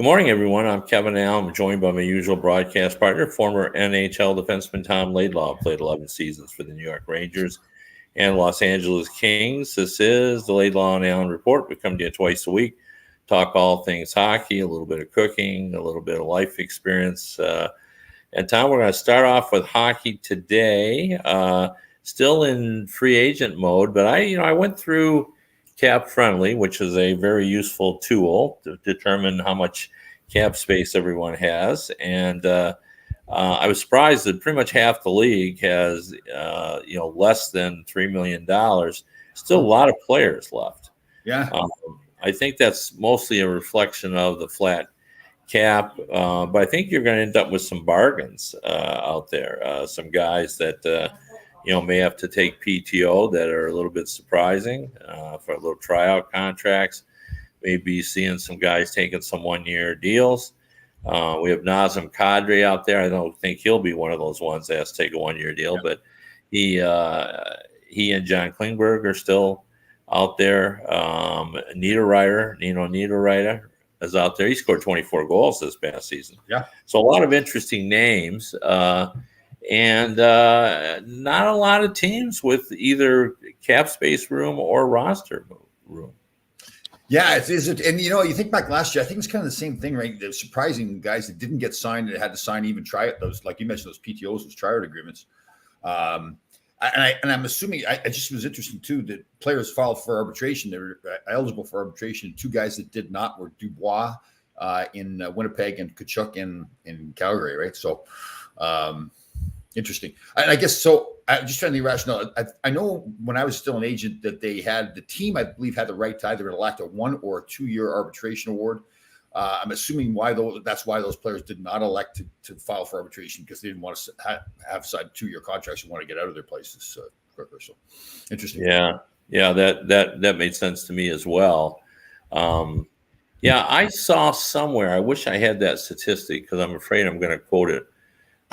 Good morning, everyone. I'm Kevin Allen. I'm joined by my usual broadcast partner, former NHL defenseman Tom Laidlaw. Played 11 seasons for the New York Rangers and Los Angeles Kings. This is the Laidlaw and Allen Report. We come to you twice a week, talk all things hockey, a little bit of cooking, a little bit of life experience. And Tom, we're going to start off with hockey today. Still in free agent mode, but I went through Cap Friendly, which is a very useful tool to determine how much cap space everyone has. And I was surprised that pretty much half the league has, less than $3 million. Still a lot of players left. Yeah. I think that's mostly a reflection of the flat cap, but I think you're going to end up with some bargains out there. Some guys that may have to take PTO that are a little bit surprising for little tryout contracts. Maybe seeing some guys taking some one-year deals. We have Nazem Kadri out there. I don't think he'll be one of those ones that has to take a one-year deal, but he and John Klingberg are still out there. Niederreiter is out there. He scored 24 goals this past season. Yeah. So a lot of interesting names. And not a lot of teams with either cap space room or roster room. Yeah, and you think back last year, I think it's kind of the same thing, right? The surprising guys that didn't get signed and had to sign even try it. Those, like you mentioned, those PTOs, those tryout agreements. And I'm assuming I just was interesting too that players filed for arbitration. They were eligible for arbitration. Two guys that did not were Dubois in Winnipeg and Tkachuk in Calgary, right? So. Interesting. And I guess so. I'm just trying to be rational. I know when I was still an agent that they had the team, I believe, had the right to either elect a 1 or a 2 year arbitration award. I'm assuming that's why those players did not elect to file for arbitration because they didn't want to have signed 2 year contracts and want to get out of their places quicker. So interesting. Yeah, that made sense to me as well. I saw somewhere. I wish I had that statistic because I'm afraid I'm going to quote it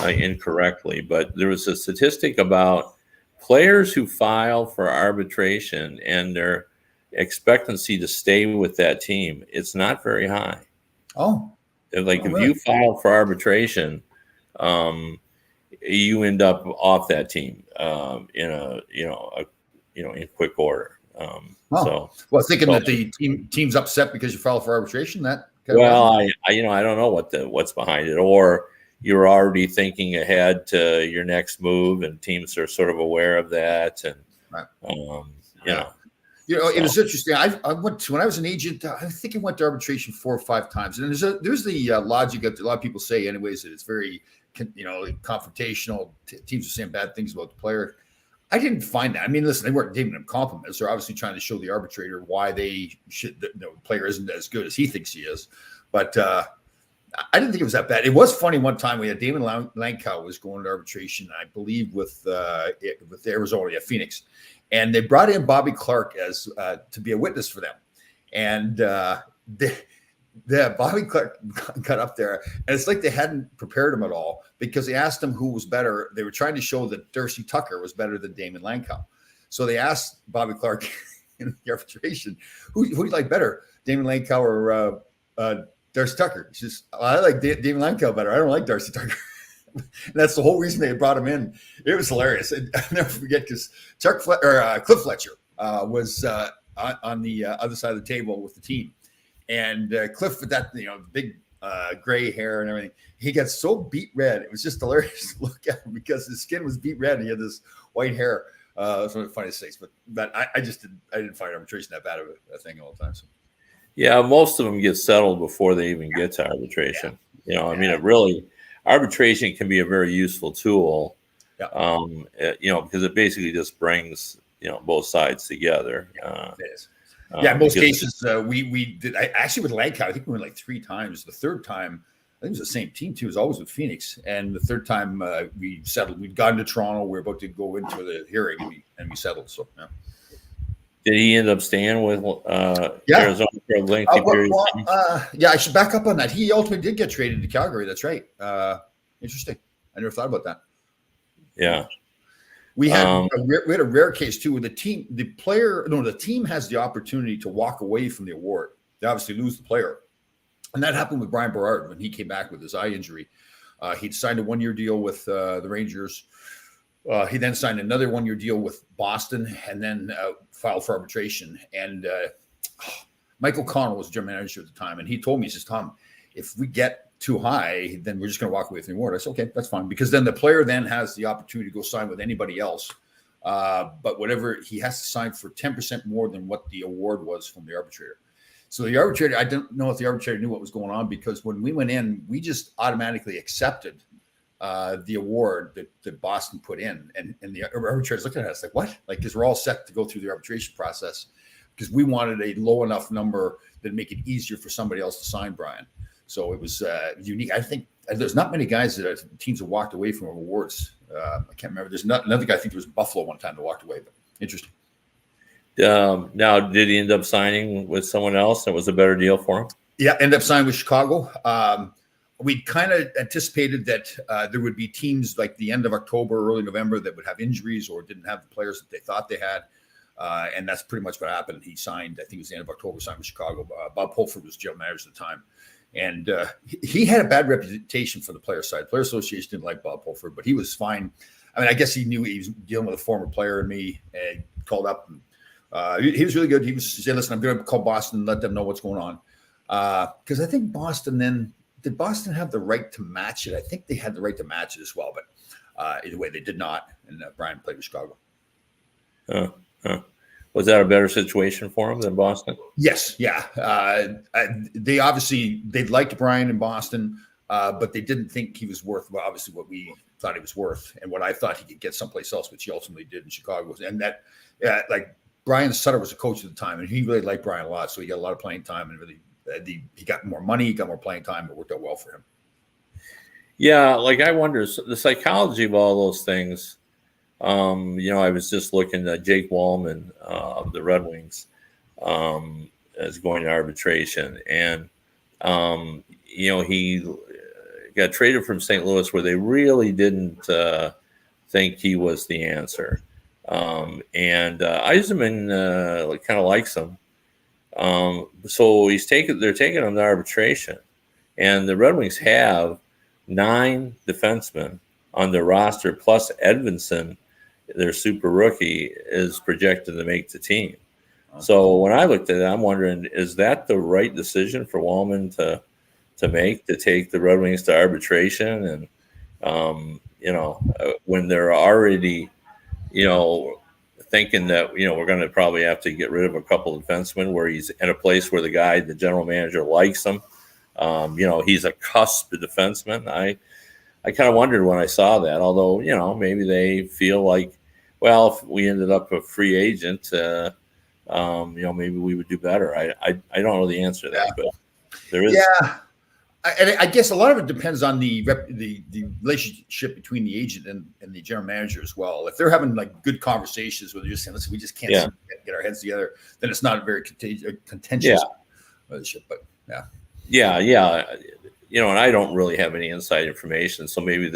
incorrectly, but there was a statistic about players who file for arbitration and their expectancy to stay with that team. It's not very high. Oh, if you file for arbitration, you end up off that team in quick order. That the team's upset because you filed for arbitration. I don't know what's behind it, or you're already thinking ahead to your next move, and teams are sort of aware of that. And it was interesting. I went to when I was an agent. I think I went to arbitration 4 or 5 times, and there's the logic that a lot of people say, anyways, that it's very confrontational. Teams are saying bad things about the player. I didn't find that. I mean, listen, they weren't giving them compliments. They're obviously trying to show the arbitrator why the player isn't as good as he thinks he is, but. I didn't think it was that bad. It was funny one time we had Damon Langkow was going to arbitration, I believe, with Arizona, Phoenix, and they brought in Bobby Clarke as to be a witness for them, and Bobby Clarke got up there, and it's like they hadn't prepared him at all because they asked him who was better. They were trying to show that Darcy Tucker was better than Damon Langkow, so they asked Bobby Clarke in the arbitration, who do you like better, Damon Langkow or Darcy Tucker? He says, I like Damon Langkow better. I don't like Darcy Tucker. And that's the whole reason they brought him in. It was hilarious. And I'll never forget because Cliff Fletcher was on the other side of the table with the team. And Cliff, with that big gray hair and everything, he got so beat red. It was just hilarious to look at him because his skin was beat red and he had this white hair. It's one of the funniest things. But I didn't find arbitration that bad of a thing all the time. So. Yeah, most of them get settled before they even get to arbitration. Arbitration can be a very useful tool, because it basically just brings, both sides together. It is. In most cases, we did. Actually, with Langkow, I think we went like 3 times. The third time, I think it was the same team too. It was always with Phoenix. And the third time we settled. We'd gotten to Toronto. We were about to go into the hearing, and we settled. So, yeah. Did he end up staying with Arizona for a lengthy period? I should back up on that. He ultimately did get traded to Calgary. That's right. Interesting. I never thought about that. Yeah. We had a rare case too where the team has the opportunity to walk away from the award. They obviously lose the player. And that happened with Brian Berard when he came back with his eye injury. He'd signed a 1-year deal with the Rangers. He then signed another 1-year deal with Boston and then filed for arbitration. And Michael Connell was general manager at the time. And he told me, he says, Tom, if we get too high, then we're just going to walk away from the award. I said, okay, that's fine. Because then the player then has the opportunity to go sign with anybody else. But whatever, he has to sign for 10% more than what the award was from the arbitrator. So the arbitrator, I don't know if the arbitrator knew what was going on, because when we went in, we just automatically accepted the award that Boston put in. And the arbitrators looked at us like, what? Like, because we're all set to go through the arbitration process, because we wanted a low enough number that make it easier for somebody else to sign Brian. So it was unique. I think there's not many guys that teams have walked away from awards. I can't remember. There's another guy, I think there was Buffalo one time that walked away, but interesting. Now, did he end up signing with someone else that was a better deal for him? Yeah, ended up signing with Chicago. We kind of anticipated that there would be teams like the end of October, early November that would have injuries or didn't have the players that they thought they had. And that's pretty much what happened. He signed, I think it was the end of October, signed with Chicago. Bob Pulford was general manager at the time. And he had a bad reputation for the player side. The Player Association didn't like Bob Pulford, but he was fine. I mean, I guess he knew he was dealing with a former player and me, and called up. And, he was really good. He said, listen, I'm going to call Boston and let them know what's going on. Because I think Boston did Boston have the right to match it? I think they had the right to match it as well, but either way, they did not. And Brian played with Chicago. Was that a better situation for him than Boston? Yes. Yeah. They liked Brian in Boston, but they didn't think he was worth, well, obviously what we thought he was worth and what I thought he could get someplace else, which he ultimately did in Chicago. And that, like, Brian Sutter was a coach at the time, and he really liked Brian a lot. So he got a lot of playing time, and really he got more money, he got more playing time. It worked out well for him. Yeah, like I wonder the psychology of all those things. I was just looking at Jake Wallman of the Red Wings as going to arbitration, and he got traded from St. Louis, where they really didn't think he was the answer. Yzerman kind of likes him. So they're taking him to arbitration, and the Red Wings have 9 defensemen on their roster, plus Edvinsson, their super rookie, is projected to make the team. So when I looked at it, I'm wondering, is that the right decision for Wallman to make, to take the Red Wings to arbitration? And, when they're already, thinking that, we're going to probably have to get rid of a couple of defensemen, where he's in a place where the general manager likes him. He's a cusp defenseman. I kind of wondered when I saw that, although, maybe they feel like, well, if we ended up a free agent, maybe we would do better. I don't know the answer to that, but there is. Yeah. I guess a lot of it depends on the relationship between the agent and the general manager as well. If they're having like good conversations where they're just saying, listen, we just can't get our heads together, then it's not a very contentious relationship. But yeah. And I don't really have any inside information, so maybe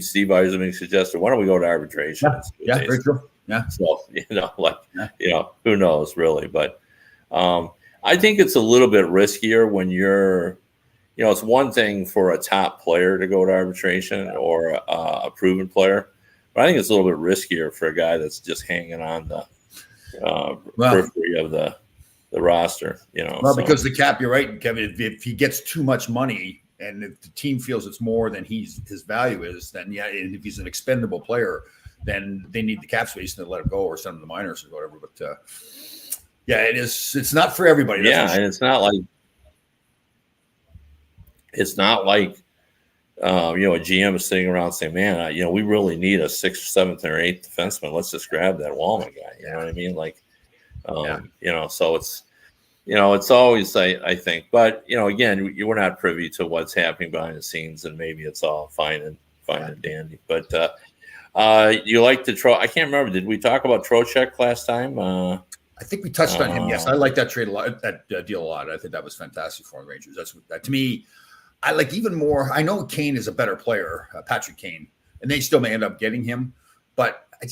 Steve Yzerman suggested, why don't we go to arbitration? Yeah, very true. Yeah. So who knows really? But I think it's a little bit riskier when you're. It's one thing for a top player to go to arbitration or a proven player, but I think it's a little bit riskier for a guy that's just hanging on the periphery of the roster. Because the cap, you're right, Kevin. If he gets too much money and if the team feels it's more than his value is, then and if he's an expendable player, then they need the cap space and they let him go or send him to the minors or whatever. But it is. It's not for everybody. That's and it's not like. It's not like, a GM is sitting around saying, man, we really need a 6th, 7th, or 8th defenseman. Let's just grab that Wallman guy. You know what I mean? Like, so it's, it's always, I think, but, again, we're not privy to what's happening behind the scenes, and maybe it's all fine and dandy. But you like I can't remember. Did we talk about Trocheck last time? I think we touched on him. Yes. I like that trade a lot, that deal a lot. I think that was fantastic for the Rangers. That to me, I like even more. I know Kane is a better player, Patrick Kane, and they still may end up getting him. But I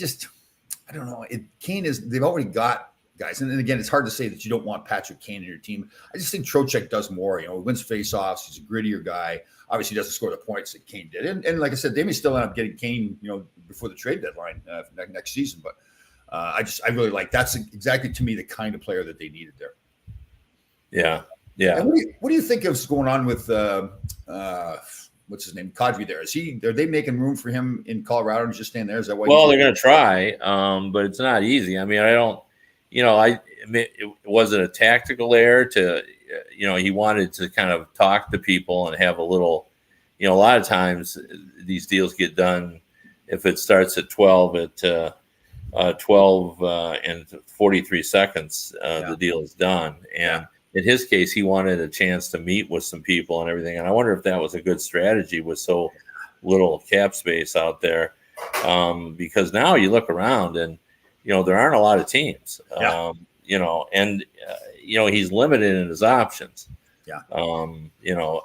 don't know. They've already got guys. And again, it's hard to say that you don't want Patrick Kane in your team. I just think Trocheck does more. He wins faceoffs. He's a grittier guy. Obviously, he doesn't score the points that Kane did. And like I said, they may still end up getting Kane, before the trade deadline next season. But I really like that's exactly to me the kind of player that they needed there. Yeah, yeah. And what do you think is going on with what's his name, Kadri? There are they making room for him in Colorado and just staying there? Is that why? Well, they're going to try, but it's not easy. I mean, I don't. It wasn't a tactical error to, he wanted to kind of talk to people and have a little, a lot of times these deals get done if it starts at 12 and 43 seconds, the deal is done. And in his case, he wanted a chance to meet with some people and everything. And I wonder if that was a good strategy with so little cap space out there, because now you look around and, there aren't a lot of teams, he's limited in his options. Yeah.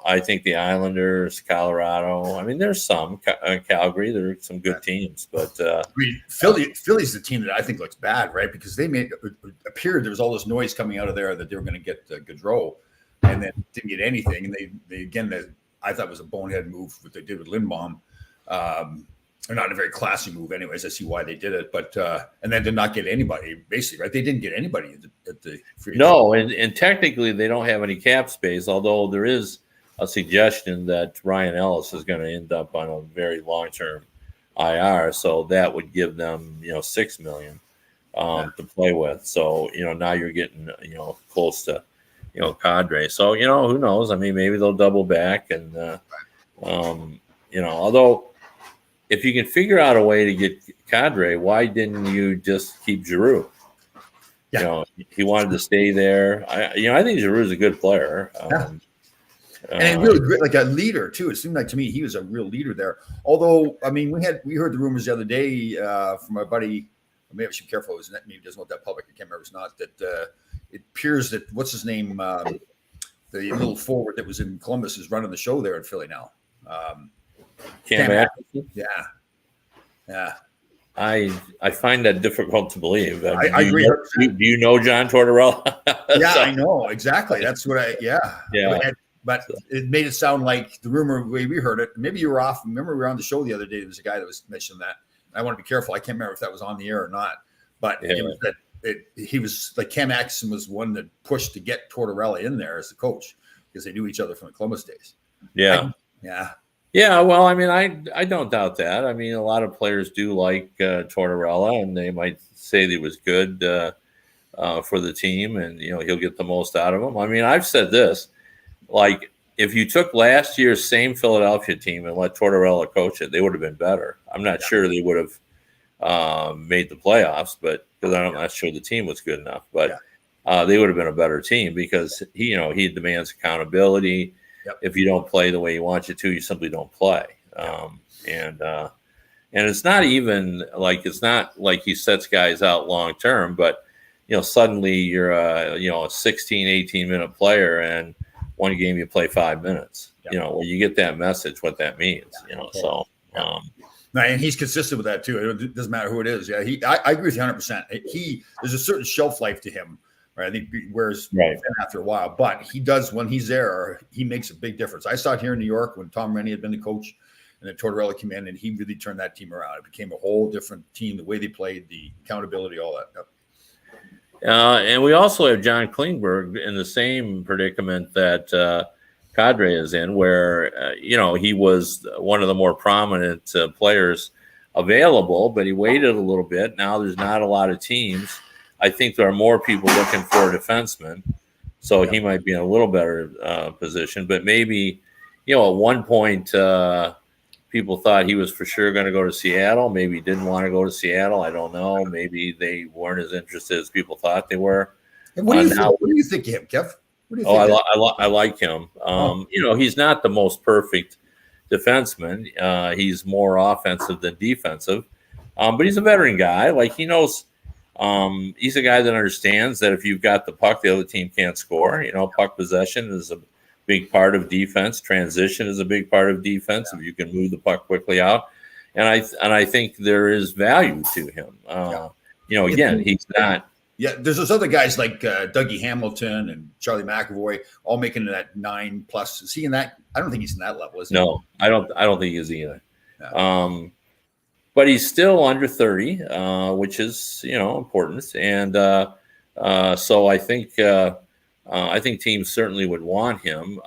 I think the Islanders, Colorado, I mean, there's some Calgary, there are some good teams, but Philly's the team that I think looks bad, right? Because they made it appeared there was all this noise coming out of there that they were going to get Gaudreau and then didn't get anything. And they I thought was a bonehead move what they did with Lindbaum. Or not a very classy move anyways. I see why they did it, but and then did not get anybody basically, right? They didn't get anybody at the free. No, and technically they don't have any cap space, although there is a suggestion that Ryan Ellis is going to end up on a very long-term IR, so that would give them, $6 million to play with. So, now you're getting, close to, Kadri. So, who knows? I mean, maybe they'll double back and although if you can figure out a way to get Kadri, why didn't you just keep Giroux? Yeah. He wanted to stay there. I think Giroux's a good player. And really great, like a leader too. It seemed like to me he was a real leader there. Although, I mean, we heard the rumors the other day from our buddy. Maybe I should be careful. Maybe he doesn't want that public. I can't remember. It's not that. It appears that what's his name, the little forward that was in Columbus, is running the show there in Philly now. Cam Atkinson? Yeah. I find that difficult to believe. I agree. Do you know John Tortorella? Yeah, I know exactly. That's what yeah. But it made it sound like the rumor way we heard it. Maybe you were off. Remember, we were on the show the other day. There was a guy that was mentioning that. I want to be careful. I can't remember if that was on the air or not. But it was that he was like Cam Atkinson was one that pushed to get Tortorella in there as the coach because they knew each other from the Columbus days. Yeah. Yeah, well, I mean, I don't doubt that. I mean, a lot of players do like Tortorella, and they might say that he was good for the team, and he'll get the most out of them. I mean, I've said this, like if you took last year's same Philadelphia team and let Tortorella coach it, they would have been better. I'm not sure they would have made the playoffs, but because I'm not sure the team was good enough, but they would have been a better team because he demands accountability. Yep. If you don't play the way he wants you to, you simply don't play. And it's not even like it's not like he sets guys out long term, but suddenly you're a 16, 18 minute player, and one game you play 5 minutes. Well, you get that message what that means. So. And he's consistent with that too. It doesn't matter who it is. Yeah, I agree with you 100%. There's a certain shelf life to him. Right, I think he wears after a while, but he does when he's there. He makes a big difference. I saw it here in New York when Tom Rennie had been the coach, and then Tortorella came in, and he really turned that team around. It became a whole different team. The way they played, the accountability, all that. And we also have John Klingberg in the same predicament that Kadri is in, where he was one of the more prominent players available, but he waited a little bit. Now there's not a lot of teams. I think there are more people looking for a defenseman, so he might be in a little better position. But maybe, at one point, people thought he was for sure going to go to Seattle. Maybe he didn't want to go to Seattle. I don't know. Maybe they weren't as interested as people thought they were. And what do you think of him, Kev? What do you think? I like him. He's not the most perfect defenseman. He's more offensive than defensive, but he's a veteran guy. Like he knows. He's a guy that understands that if you've got the puck, the other team can't score. Puck possession is a big part of defense. Transition is a big part of defense. If you can move the puck quickly out, and I think there is value to him. Again, he's not Yeah, there's those other guys like Dougie Hamilton and Charlie McAvoy, all making that 9+. Is he in that? I don't think he's in that level, is he? No, I don't think he's either. Yeah. But he's still under 30, which is important. And so I think teams certainly would want him.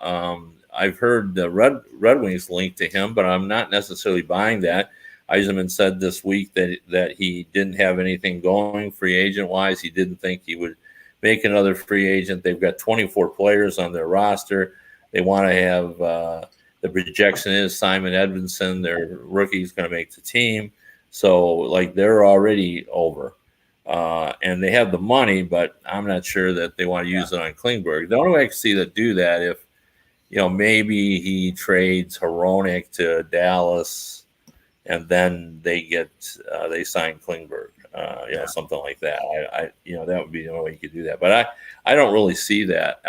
I've heard the Red Wings linked to him, but I'm not necessarily buying that. Yzerman said this week that he didn't have anything going free agent wise. He didn't think he would make another free agent. They've got 24 players on their roster. They want to have the projection is Simon Edvinsson, their rookie, is going to make the team. So like they're already over. And they have the money, but I'm not sure that they want to use it on Klingberg. The only way I can see that do that if maybe he trades Hronek to Dallas. And then they sign Klingberg, something like that. That would be the only way you could do that. But I don't really see that.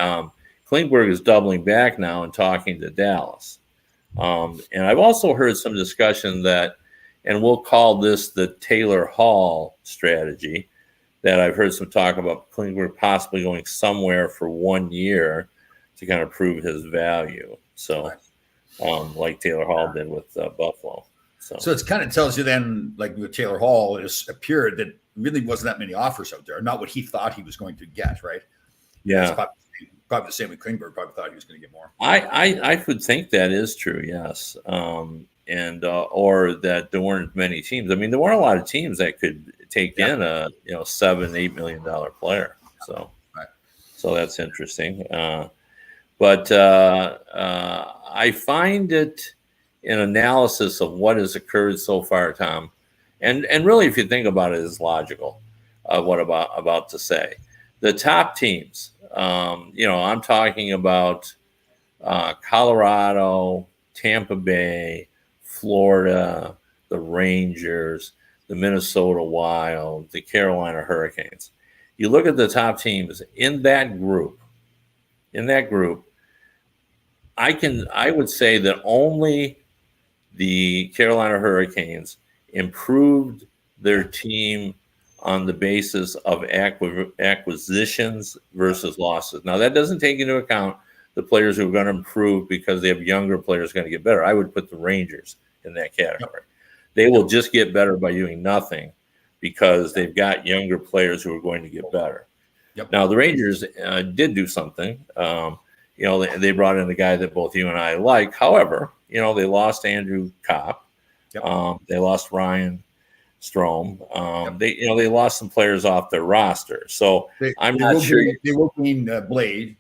Klingberg is doubling back now and talking to Dallas. And I've also heard some discussion that, and we'll call this the Taylor Hall strategy, that I've heard some talk about Klingberg possibly going somewhere for 1 year to kind of prove his value. So, like Taylor Hall did with Buffalo. So it kind of tells you then, like with Taylor Hall, it appeared that really wasn't that many offers out there, not what he thought he was going to get, right? Yeah. It's probably the same with Klingberg. Probably thought he was going to get more. I would think that is true, yes. And or that there weren't many teams. I mean, there weren't a lot of teams that could take in a $7-8 million player. So so that's interesting. But I find it an analysis of what has occurred so far, Tom, and really, if you think about it, is logical. What about to say? The top teams, I'm talking about Colorado, Tampa Bay, Florida, the Rangers, the Minnesota Wild, the Carolina Hurricanes. You look at the top teams in that group. I would say that only the Carolina Hurricanes improved their team on the basis of acquisitions versus losses. Now, that doesn't take into account the players who are going to improve because they have younger players going to get better. I would put the Rangers in that category. They will just get better by doing nothing because they've got younger players who are going to get better. Now, the Rangers did do something. They brought in the guy that both you and I like. However, they lost Andrew Kopp. They lost Ryan Strome. They lost some players off their roster. So I'm not sure. They will gain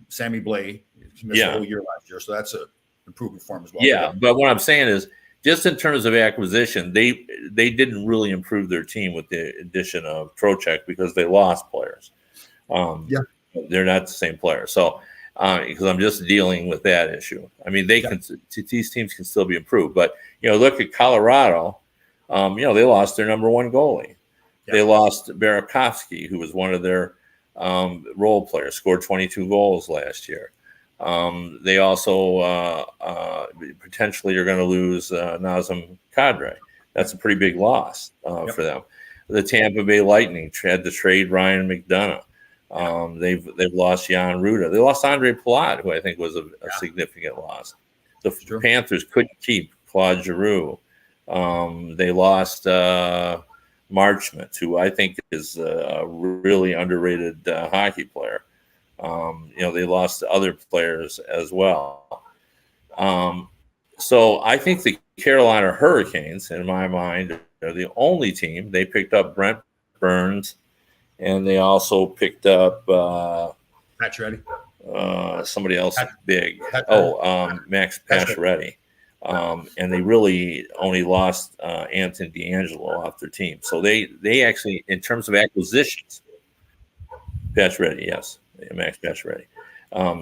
Sammy Blade. He missed the whole year last year, so that's an improvement for him as well. Yeah, but what I'm saying is, just in terms of acquisition, they didn't really improve their team with the addition of Trocheck because they lost players. They're not the same player. So. Because I'm just dealing with that issue. I mean, these teams can still be improved, but look at Colorado. They lost their number one goalie. They lost Burakovsky, who was one of their role players, scored 22 goals last year. They also potentially are going to lose Nazem Kadri. That's a pretty big loss for them. The Tampa Bay Lightning had to trade Ryan McDonough. They've lost Jan Ruda. They lost Andre Palat, who I think was a significant loss. The Panthers couldn't keep Claude Giroux. They lost Marchment, who I think is a really underrated hockey player. They lost other players as well. So I think the Carolina Hurricanes, in my mind, are the only team. They picked up Brent Burns. And they also picked up Pacioretty. Somebody else big. Max Pacioretty. And they really only lost Anthony DeAngelo off their team. So they actually, in terms of acquisitions, Pacioretty, yes, Max Pacioretty.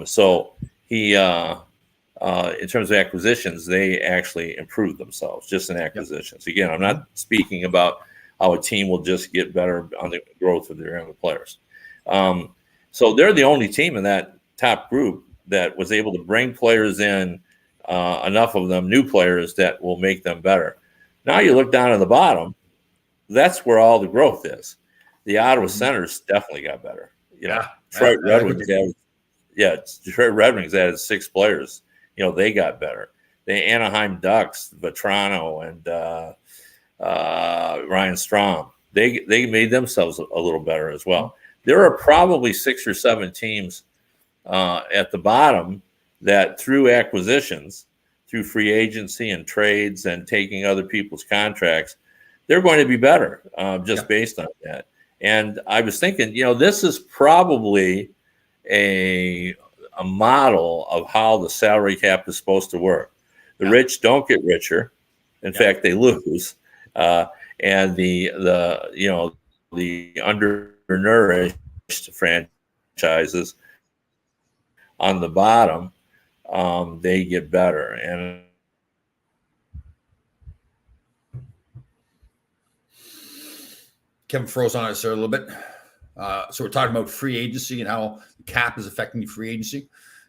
So he, in terms of acquisitions, they actually improved themselves just in acquisitions. Again, I'm not speaking about how a team will just get better on the growth of their younger players. So they're the only team in that top group that was able to bring players in, enough of them, new players, that will make them better. Now you look down at the bottom, that's where all the growth is. the Ottawa Senators definitely got better. You know, Yeah. Detroit Yeah, Red Wings Detroit Red Wings added 6 players. You know, they got better. The Anaheim Ducks, Vetrano and Ryan Strom, they made themselves a little better as well. There are probably 6 or 7 teams at the bottom that through acquisitions, through free agency and trades and taking other people's contracts, they're going to be better just based on that. And I was thinking, you know, this is probably a model of how the salary cap is supposed to work. The rich don't get richer. In fact, they lose. And the undernourished franchises on the bottom, they get better. And Kevin froze on us there a little bit. So we're talking about free agency and how the cap is affecting the free agency.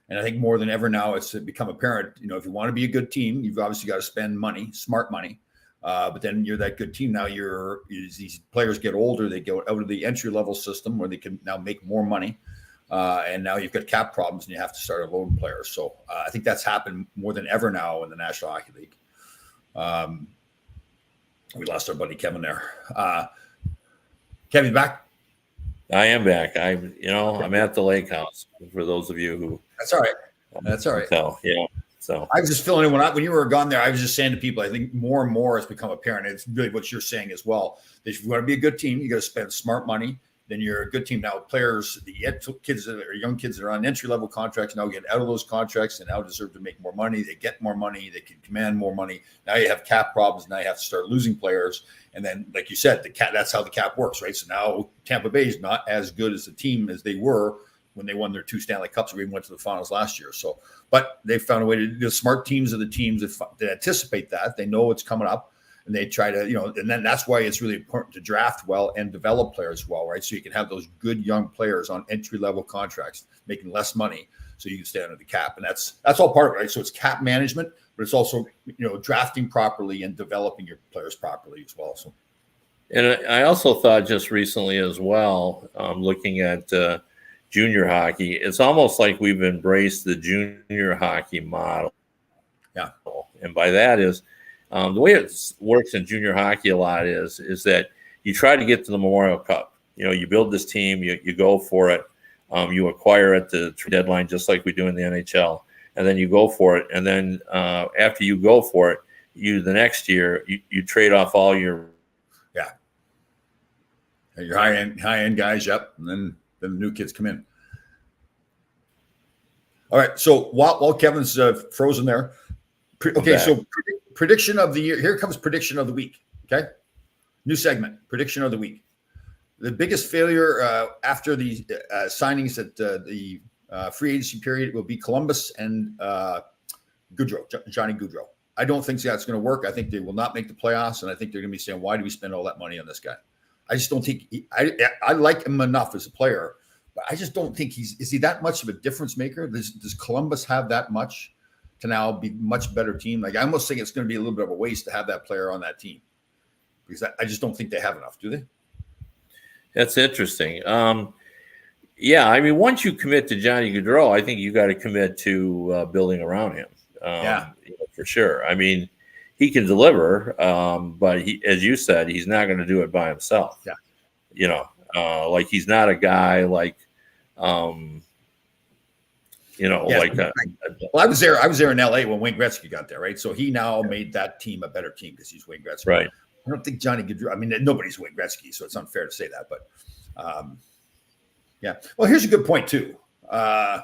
And I think more than ever now, it's become apparent, you know, if you want to be a good team, you've obviously got to spend money, smart money. But then you're that good team. Now these players get older, they go out of the entry level system where they can now make more money. And now you've got cap problems and you have to start a loan player. So I think that's happened more than ever now in the National Hockey League. We lost our buddy Kevin there. Kevin, back? I am back. I'm at the lake house for those of you who. That's all right. That's all right. So I was just feeling when you were gone there, I was just saying to people, I think more and more has become apparent. It's really what you're saying as well. That if you want to be a good team, you got to spend smart money. Then you're a good team. Now players, the kids that are young kids that are on entry level contracts now get out of those contracts and now deserve to make more money. They get more money. They can command more money. Now you have cap problems. Now you have to start losing players. And then, like you said, that's how the cap works, right? So now Tampa Bay is not as good as a team as they were when they won their 2 Stanley Cups or even went to the finals last year. So, but they found a way to. The smart teams are the teams that anticipate that. They know it's coming up. And they try to, and then that's why it's really important to draft well and develop players well, right? So you can have those good young players on entry-level contracts making less money so you can stay under the cap. And that's all part of it, right? So it's cap management, but it's also, drafting properly and developing your players properly as well. So, and I also thought just recently as well, looking at junior hockey, it's almost like we've embraced the junior hockey model. Yeah. And by that is, the way it works in junior hockey a lot is that you try to get to the Memorial Cup. You build this team, you go for it, you acquire at the deadline just like we do in the NHL, and then you go for it. And then after you go for it, the next year you trade off all your your high end guys, yep, and then the new kids come in. All right, so while Kevin's frozen there, so. Prediction of the year. Here comes prediction of the week. Okay. New segment. Prediction of the week. The biggest failure after the signings at the free agency period will be Columbus and Johnny Gaudreau. I don't think that's going to work. I think they will not make the playoffs. And I think they're going to be saying, why do we spend all that money on this guy? I just don't think I like him enough as a player, but I just don't think is he that much of a difference maker? Does Columbus have that much to now be much better team? Like I almost think it's going to be a little bit of a waste to have that player on that team because I just don't think they have enough. Do they? That's interesting. Yeah, I mean, once you commit to Johnny Gaudreau, I think you got to commit to building around him. For sure. I mean, he can deliver, but as you said, he's not going to do it by himself. Yeah. Like he's not a guy like. Well, I was there in LA when Wayne Gretzky got there, right? So he now made that team a better team because he's Wayne Gretzky. Right. I don't think Johnny Gaudreau, I mean, nobody's Wayne Gretzky, so it's unfair to say that. But well, here's a good point too. That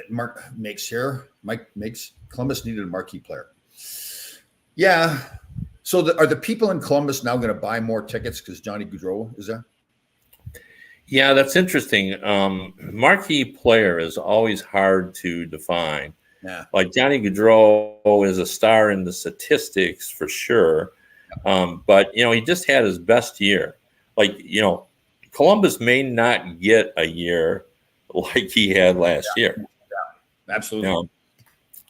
Mark makes here. Mike makes Columbus needed a marquee player. Yeah. So are the people in Columbus now going to buy more tickets because Johnny Gaudreau is there? Yeah, that's interesting. Marquee player is always hard to define. Yeah. Like Johnny Gaudreau is a star in the statistics for sure. But, he just had his best year. Like, Columbus may not get a year like he had last year. Yeah, absolutely.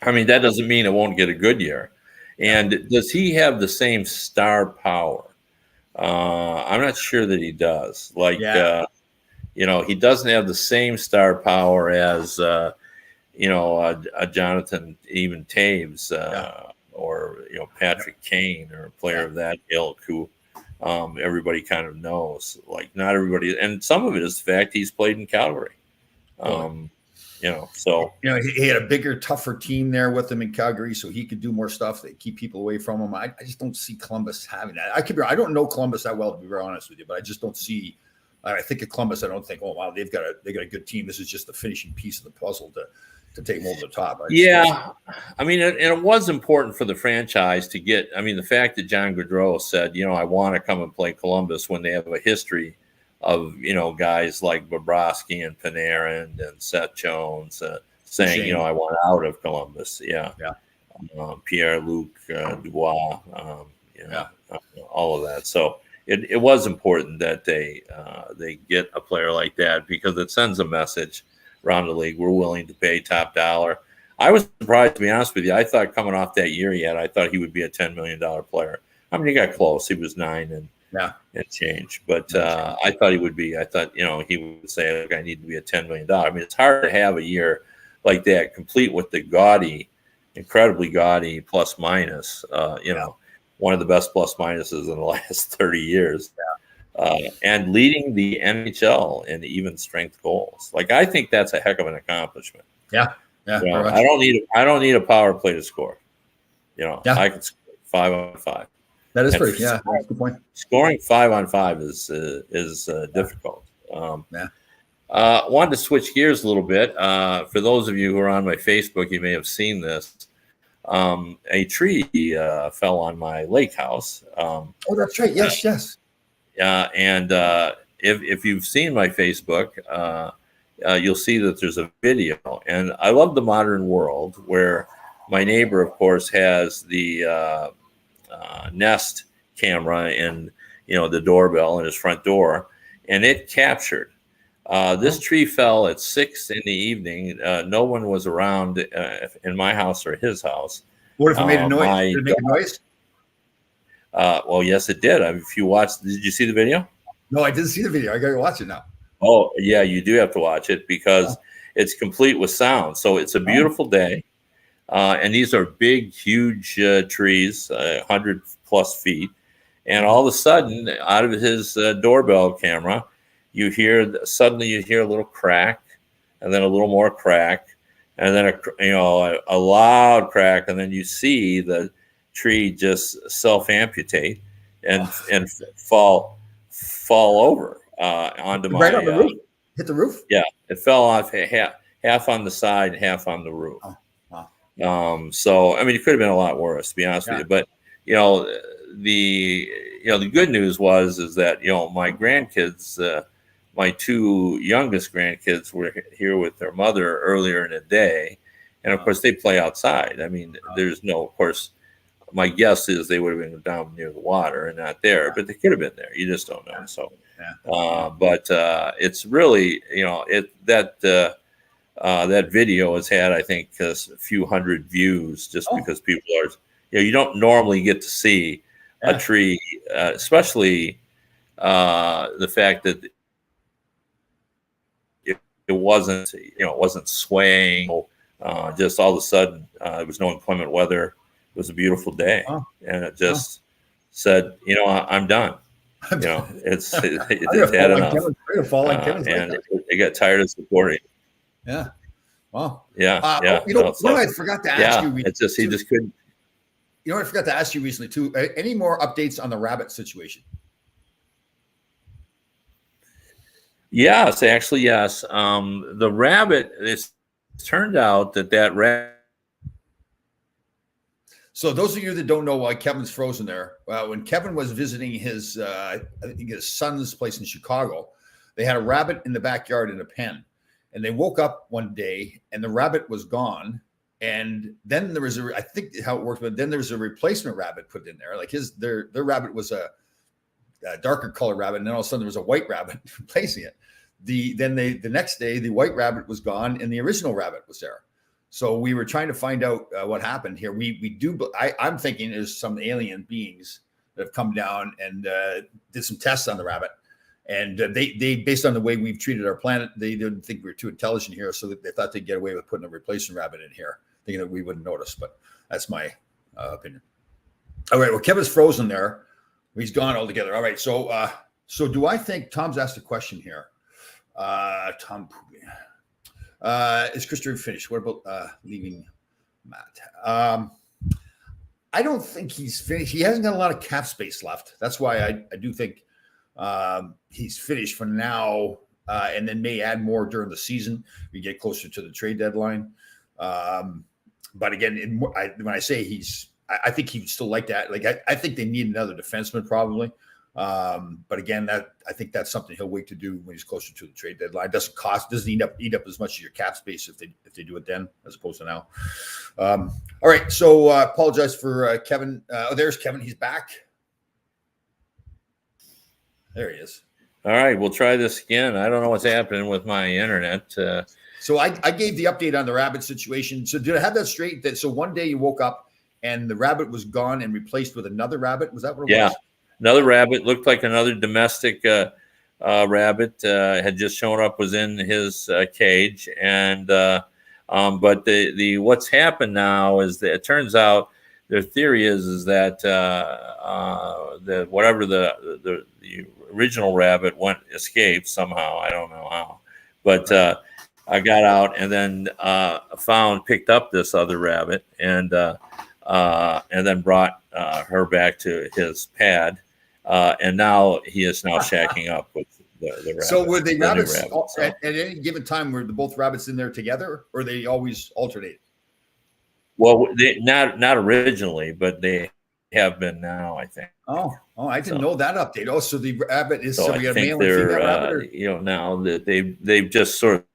I mean, that doesn't mean it won't get a good year. And does he have the same star power I'm not sure that he does. Like, Yeah. he doesn't have the same star power as, a Jonathan, even Taves, or Patrick Kane, or a player of that ilk who everybody kind of knows. Like, not everybody, and some of it is the fact he's played in Calgary. So he had a bigger, tougher team there with him in Calgary, so he could do more stuff that keep people away from him. I just don't see Columbus having that. I don't know Columbus that well, to be very honest with you, but I just don't see. I think of Columbus, I don't think, oh wow, they got a good team. This is just the finishing piece of the puzzle to take them over the top. I mean, and it was important for the franchise to get. I mean, the fact that John Gaudreau said, I want to come and play Columbus when they have a history of guys like Bobrovsky and Panarin and Seth Jones saying, I want out of Columbus. Pierre-Luc Dubois, all of that. So it was important that they get a player like that, because it sends a message around the league. We're willing to pay top dollar. I was surprised, to be honest with you. I thought coming off that year he had, I thought he would be a $10 million player. I mean, he got close. He was 9 and change. But I thought he would be. I thought, he would say, look, I need to be a $10 million. I mean, it's hard to have a year like that, complete with the incredibly gaudy plus minus, one of the best plus minuses in the last 30 years. And leading the NHL in even strength goals. Like, I think that's a heck of an accomplishment. Yeah. I don't need a power play to score. I can score 5 on 5. That is pretty. Yeah, that's a good point. Scoring 5 on 5 is difficult. Wanted to switch gears a little bit. For those of you who are on my Facebook, you may have seen this. A tree fell on my lake house. Oh, that's right. Yes. And if you've seen my Facebook, you'll see that there's a video. And I love the modern world where my neighbor, of course, has the Nest camera in the doorbell in his front door, and it captured. This tree fell at 6 p.m. No one was around in my house or his house. What if it made a noise? Did it make a noise? Well, yes, it did. If you watched, did you see the video? No, I didn't see the video. I got to watch it now. Oh, yeah, you do have to watch it, because it's complete with sound. So it's a beautiful day. And these are big, huge trees, 100+ feet. And all of a sudden, out of his doorbell camera, suddenly you hear a little crack, and then a little more crack, and then a loud crack, and then you see the tree just self-amputate and fall over onto my on the roof. Hit the roof? Yeah, it fell off half on the side, half on the roof. So I mean, it could have been a lot worse, to be honest with you. But the good news is that my grandkids, my 2 youngest grandkids, were here with their mother earlier in the day, and of course they play outside. I mean, there's no, of course, my guess is they would have been down near the water and not there, but they could have been there. You just don't know. So, but it's really, that video has had, I think, a few hundred views, just because people are, you don't normally get to see a tree, especially the fact that it wasn't swaying. Just all of a sudden, there was no inclement weather. It was a beautiful day, and it just said, I'm done. It's had enough. And they got tired of supporting. Yeah. Wow. Yeah. I forgot to ask you. It's just, he just couldn't. I forgot to ask you recently too. Any more updates on the rabbit situation? Yes, actually, yes. The rabbit, it's turned out that rabbit. So those of you that don't know why Kevin's frozen there, when Kevin was visiting his son's place in Chicago, they had a rabbit in the backyard in a pen, and they woke up one day and the rabbit was gone. And then there was I think how it worked, but then there was a replacement rabbit put in there. Like their rabbit was a darker color rabbit, and then all of a sudden there was a white rabbit replacing it. The next day the white rabbit was gone and the original rabbit was there. So we were trying to find out what happened here. I'm thinking there's some alien beings that have come down and did some tests on the rabbit. And they based on the way we've treated our planet, they didn't think we were too intelligent here, so they thought they'd get away with putting a replacement rabbit in here, thinking that we wouldn't notice. But that's my opinion. All right, well, Kevin's frozen there. He's gone altogether. All right, so do I think Tom's asked a question here? Tom, is Christopher finished? What about leaving Matt? I don't think he's finished. He hasn't got a lot of cap space left. That's why I do think he's finished for now, and then may add more during the season. We get closer to the trade deadline. But again, when I say I think he would still like that. Like I think they need another defenseman probably. But again, I think that's something he'll wait to do when he's closer to the trade deadline. Doesn't eat up as much of your cap space if they do it then as opposed to now. All right, so apologize for Kevin. There's Kevin. He's back. There he is. All right, we'll try this again. I don't know what's happening with my internet. So I gave the update on the rabbit situation. So did I have that straight? So one day you woke up and the rabbit was gone and replaced with another rabbit? Was that what it was? Another rabbit, looked like another domestic rabbit had just shown up, was in his cage. And but the what's happened now is that it turns out their theory is that whatever the original rabbit escaped somehow. I don't know how, but I got out and then picked up this other rabbit and then brought her back to his pad. And now he is now shacking up with the rabbit. So were the rabbits at any given time, were both rabbits in there together, or they always alternated? Well, they not originally, but they have been now, I think. Oh, I didn't know that update. Oh, so the rabbit is so we got I a think male and female rabbit? Now that they've just sort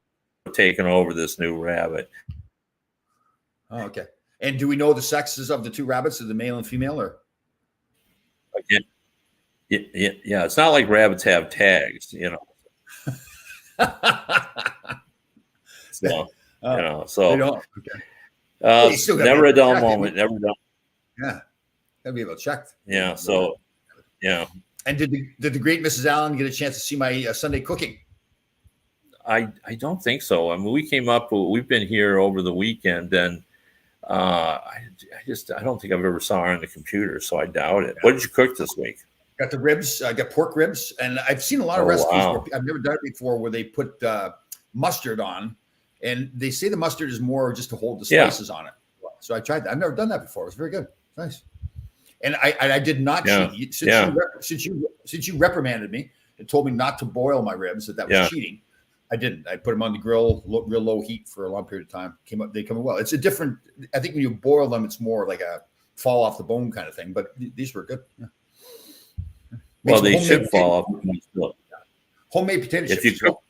of taken over this new rabbit. Oh, okay. And do we know the sexes of the two rabbits, of the male and female, or? Again, yeah. It's not like rabbits have tags, So so they don't. Okay. Never a dull moment. Never done. Yeah, gotta be able to check. Yeah. So, yeah. And did the great Mrs. Allen get a chance to see my Sunday cooking? I don't think so. I mean, we've been here over the weekend, and I don't think I've ever saw her on the computer, so I doubt it. What did you cook this week? Got the ribs. I got pork ribs, and I've seen a lot of recipes where I've never done it before, where they put mustard on, and they say the mustard is more just to hold the spices on it. So I tried that. I've never done that before. It was very good. Nice. And I did not cheat. Since you reprimanded me and told me not to boil my ribs, that was cheating. I didn't. I put them on the grill, real low heat for a long period of time. They come well. It's a different. I think when you boil them, it's more like a fall off the bone kind of thing. But these were good. Yeah. Well, they should fall off. Homemade potato chips. If you cook,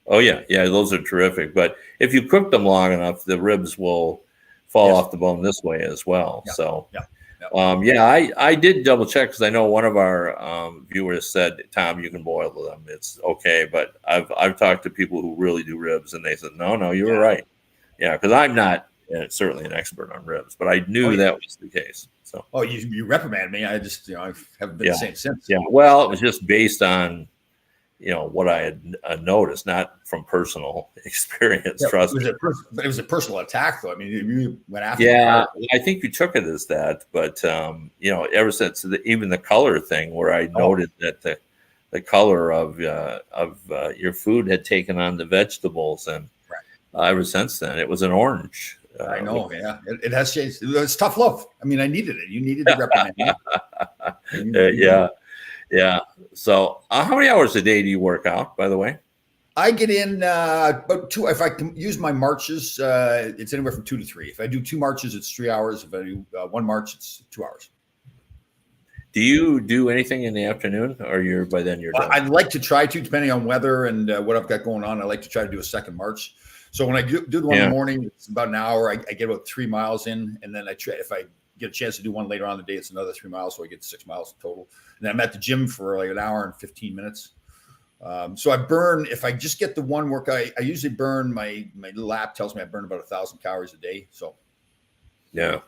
those are terrific. But if you cook them long enough, the ribs will fall off the bone this way as well. Yeah. So, I did double check because I know one of our viewers said, "Tom, you can boil them; it's okay." But I've talked to people who really do ribs, and they said, "No, you were right." Yeah, because I'm not certainly an expert on ribs, but I knew that was the case. So, you reprimanded me. I just I haven't been the same since. Yeah, well, it was just based on what I had noticed, not from personal experience. Trust me. But it was a personal attack, though. I mean, you went after. Yeah, I think you took it as that, but ever since even the color thing, where I noted that the color of your food had taken on the vegetables, and ever since then it was an orange. I know, it has changed. It's tough love. I mean, I needed it. You needed to reprimand me. Yeah. So, how many hours a day do you work out, by the way? I get in about 2. If I can use my marches, it's anywhere from 2 to 3. If I do 2 marches, it's 3 hours. If I do 1 march, it's 2 hours. Do you do anything in the afternoon, or you're done? I'd like to try to, depending on weather and what I've got going on. I like to try to do a second march. So when I do the one in the morning, it's about an hour. I get about 3 miles in, and then if I get a chance to do one later on in the day, it's another 3 miles, so I get 6 miles total. And then I'm at the gym for like an hour and 15 minutes. So I burn, if I just get the one workout, I usually burn, my little app tells me I burn about 1,000 calories a day. So do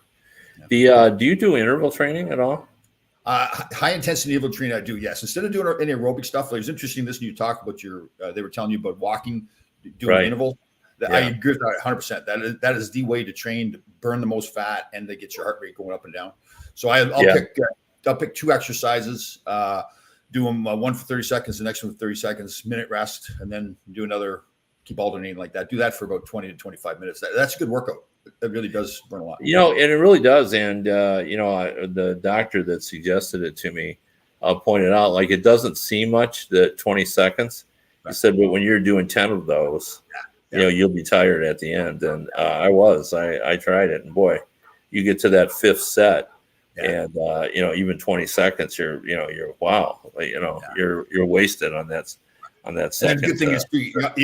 you do interval training at all? High intensity interval training, I do, yes. Instead of doing any aerobic stuff, it was interesting. This you talk about they were telling you about walking, doing intervals. I agree with that 100%. That is the way to train, to burn the most fat and to get your heart rate going up and down. So I'll pick 2 exercises, do them one for 30 seconds, the next one for 30 seconds, minute rest, and then do another, keep alternating like that. Do that for about 20 to 25 minutes. That's a good workout. It really does burn a lot. And it really does. And, the doctor that suggested it to me pointed out, like, it doesn't seem much, the 20 seconds. He said, but when you're doing 10 of those, you'll be tired at the end. And I tried it. And boy, you get to that 5th set and, even 20 seconds, you're wow, you're wasted on that. Second. And the good thing is,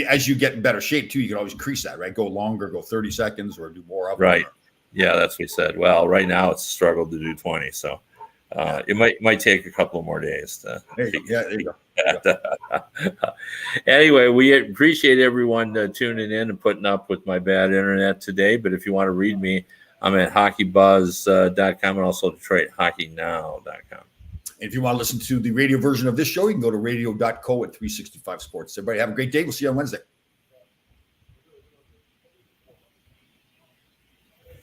as you get in better shape too, you can always increase that, right? Go longer, go 30 seconds, or do more of it. Right. Yeah, that's what he said. Well, right now it's a struggle to do 20, so it might take a couple more days. There you go. Anyway, we appreciate everyone tuning in and putting up with my bad internet today. But if you want to read me, I'm at hockeybuzz.com and also DetroitHockeyNow.com. And if you want to listen to the radio version of this show, you can go to radio.co at 365 Sports. Everybody have a great day. We'll see you on Wednesday.